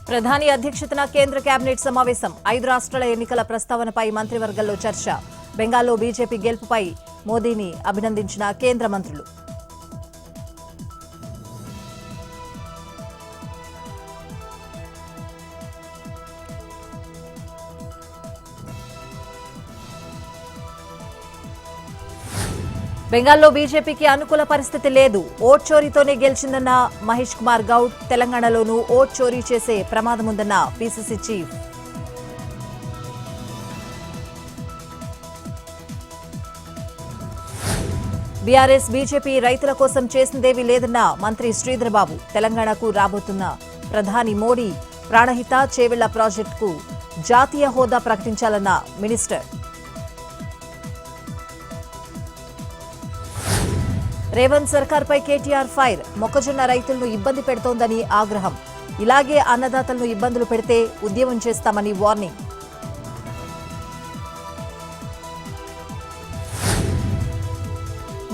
ప్రధాని అధ్యక్షతన కేంద్ర కేబినెట్ సమావేశం 5 రాష్ట్రాల ఎన్నికల ప్రస్తావనపై మంత్రివర్గంలో చర్చ. బెంగాల్లో బీజేపీ గెలుపుపై మోదీని అభినందించిన కేంద్ర మంత్రులు. బెంగాల్లో బీజేపీకి అనుకూల పరిస్థితి లేదు. ఓట్ చోరీతోనే గెలిచిందన్న మహేష్ కుమార్ గౌడ్. తెలంగాణలోనూ ఓట్ చోరీ చేసే ప్రమాదముందన్న పీసీసీ చీఫ్. బీఆర్ఎస్ బీజేపీ రైతుల కోసం చేసిందేవీ లేదన్న మంత్రి శ్రీధర్బాబు. తెలంగాణకు రాబోతున్న ప్రధాని మోడీ ప్రాణహిత చేవెళ్ల ప్రాజెక్టుకు జాతీయ హోదా ప్రకటించాలన్న మినిస్టర్. రేవంత్ సర్కార్పై కేటీఆర్ ఫైర్. మొక్కజొన్న రైతులను ఇబ్బంది పెడుతోందని ఆగ్రహం. ఇలాగే అన్నదాతలను ఇబ్బందులు పెడితే ఉద్యమం చేస్తామని వార్నింగ్.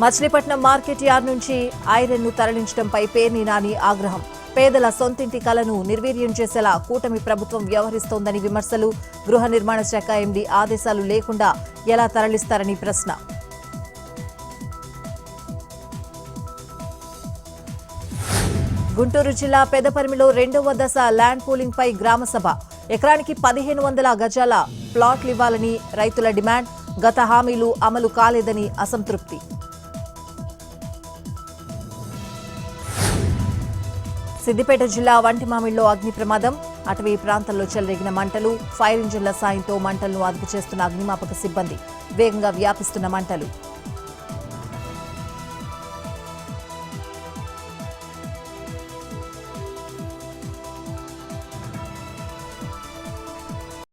మచిలీపట్నం మార్కెట్ యార్డ్ నుంచి ఐరన్ ను తరలించడంపై పేర్ని నాని ఆగ్రహం. పేదల సొంతింటి కలను నిర్వీర్యం చేసేలా కూటమి ప్రభుత్వం వ్యవహరిస్తోందని విమర్శలు. గృహ నిర్మాణ శాఖ ఎండీ ఆదేశాలు లేకుండా ఎలా తరలిస్తారని ప్రశ్న. గుంటూరు జిల్లా పెదపరిమిలో 2వ దశ ల్యాండ్ పూలింగ్ పై గ్రామసభ. ఎకరానికి 1500 గజాల ప్లాట్లు ఇవ్వాలని రైతుల డిమాండ్. గత హామీలు అమలు కాలేదని అసంతృప్తి. సిద్దిపేట జిల్లా వంటిమామిడిలో అగ్ని ప్రమాదం. అటవీ ప్రాంతంలో చెలరేగిన మంటలు. ఫైర్ ఇంజిన్ల సాయంతో మంటలను అదుపు చేస్తున్న అగ్నిమాపక సిబ్బంది. వేగంగా వ్యాపిస్తున్న మంటలు.